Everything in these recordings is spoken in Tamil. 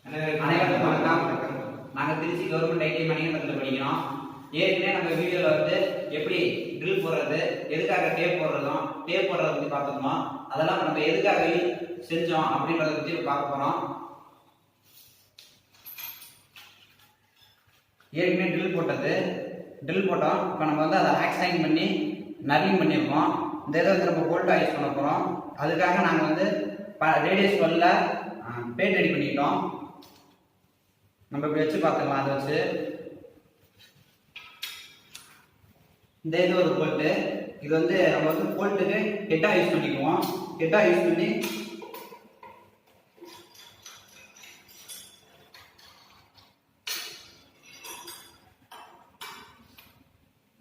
அனைவருக்கும் வணக்கம். நாங்கள் திருச்சி கவர்மெண்ட் ஐடி மணிகண்டத்தில் படிக்கிறோம். ஏற்கனவே நம்ம வீடியோவில் வந்து எப்படி ட்ரில் போடுறது, எதுக்காக டேப் போடுறதும், டேப் போடுறத பற்றி பார்த்துருந்தோம். அதெல்லாம் நம்ம எதுக்காக செஞ்சோம் அப்படின்றத பற்றி பார்க்க போகிறோம். ஏற்கனவே ட்ரில் போட்டோம். இப்போ நம்ம வந்து அதை ஆக்சைன் பண்ணி நர்லிங் பண்ணியிருக்கோம். இந்த இதை வந்து நம்ம போல்ட்டாக யூஸ் பண்ண போகிறோம். அதுக்காக நாங்கள் வந்து ரேடியஸ் 12 பேட் ரெடி பண்ணிக்கிட்டோம். நம்ம இப்படி வச்சு பார்த்துக்கலாம். அதை வச்சு இந்த இது ஒரு போல்ட்டு. இது வந்து நம்ம வந்து போல்ட்டுக்கு ஹெட்டாக யூஸ் பண்ணிக்குவோம். ஹெட்டாக யூஸ் பண்ணி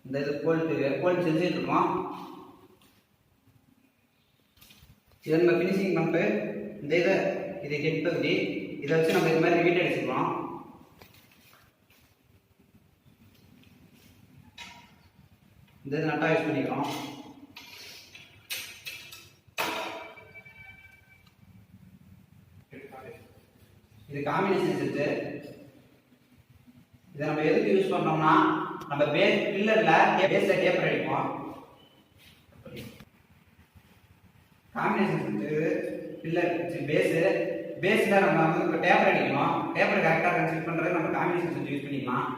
இந்த இது போல்ட் செஞ்சுட்டு இருக்கோம். இதை நம்ம ஃபினிஷிங் பண்ணிட்டு இந்த இது ஹெட் பகுதி இதை வச்சு நம்ம இது மாதிரி வீட்டை அடிச்சுக்கலாம். இந்த இது நட்டா யூஸ் பண்ணிக்கிறோம். இது காம்பினேஷன் செட்டு. இதை நம்ம எதுக்கு யூஸ் பண்றோம்னா, நம்ம பில்லர்ல பேஸ்ல டேப் அடிப்போம். காம்பினேஷன் செட்டு பில்லர் பேஸ்ல நம்ம வந்து டேப்பர் அடிக்கணும். டேப்பர் கரெக்டாக கன்சிடர் பண்றது நம்ம காம்பினேஷன் செட்டு யூஸ் பண்ணிக்கலாம்.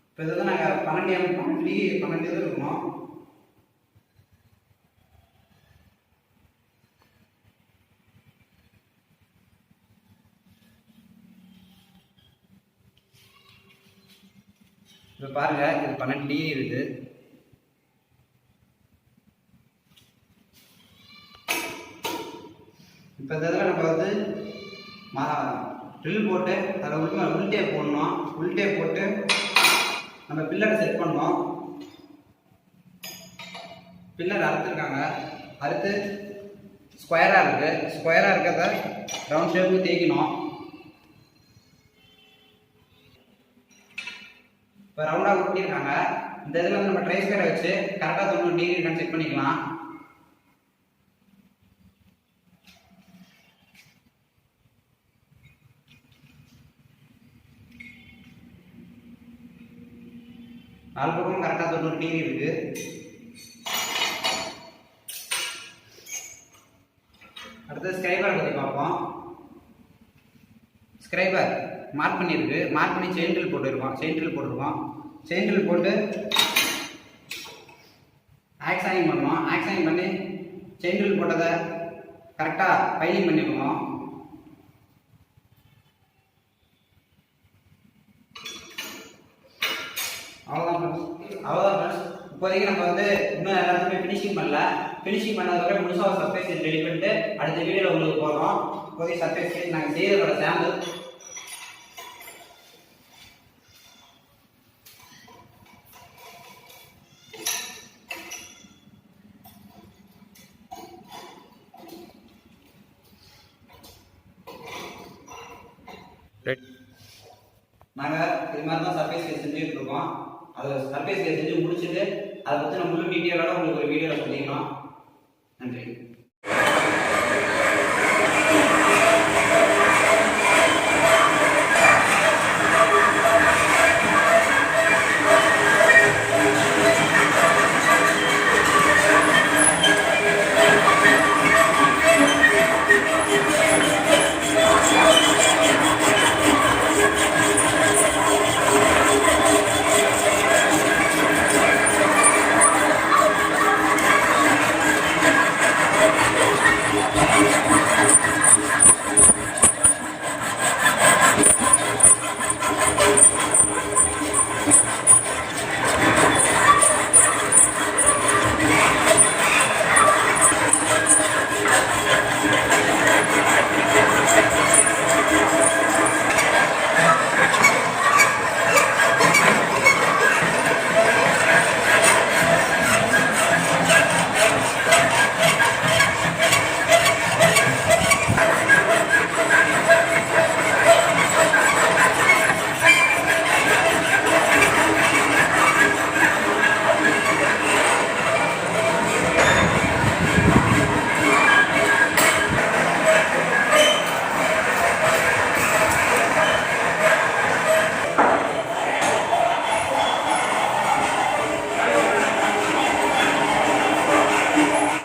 இப்போ இது வந்து நாங்கள் 12 இது இருக்கணும். இப்போ பாருங்க, இது 12 டிகிரி இருக்கு. இப்போ இதில் நம்ம வந்து ட்ரில் போட்டு அதில் உள்டே போடணும். உள்டே போட்டு நம்ம பில்லரை செட் பண்ணோம். பில்லர் அறுத்துருக்காங்க. அறுத்து ஸ்கொயராக இருக்கிறத ரவுண்ட் ஷேப்புக்கு தேய்க்கணும். இப்போ ரவுண்டாக உருட்டிருக்காங்க. இந்த இதில் வந்து நம்ம ட்ரைஸ்கரை வச்சு கரெக்டாக 90 டிகிரி இருக்கான்னு செக் பண்ணிக்கலாம். நாலு பக்கமும் கரெக்டாக 90 டிகிரி இருக்கு. அடுத்து ஸ்கிரைபரை பற்றி பார்ப்போம். ஸ்கிரைபர் மார்க் பண்ணியிருக்கு. மார்க் பண்ணி செயின் ட்ரில் போட்டுருக்கோம். செயின் ட்ரில் போட்டு ஆக்சைன் பண்ணோம். ஆக்சைன் பண்ணி செயின் ட்ரில் போட்டதை கரெக்டாக பைலிங் பண்ணிக்கணும். அவ்வளோதான். இப்போதைக்கு நம்ம வந்து இன்னும் எல்லாத்துக்குமே ஃபினிஷிங் பண்ணல. ஃபினிஷிங் பண்ணதுக்கு முழுசாக ஒரு சர்ஃபேஸ் ரெடி பண்ணிட்டு அடுத்த வீடியோவில் உங்களுக்கு போடுறோம். இப்போதைக்கு சர்ஃபேஸ் நாங்கள் செய்யறதோட சாம்பிள். நாங்கள் இது மாதிரி தான் சர்ஃபேஸ் செஞ்சுட்டு இருக்கோம். அதை சர்ஃபேஸ் செஞ்சு முடிச்சுட்டு அதை பற்றி நம்ம முழு டீட்டெயிலோட உங்களுக்கு ஒரு வீடியோவில் சொல்லிக்கலாம். நன்றி.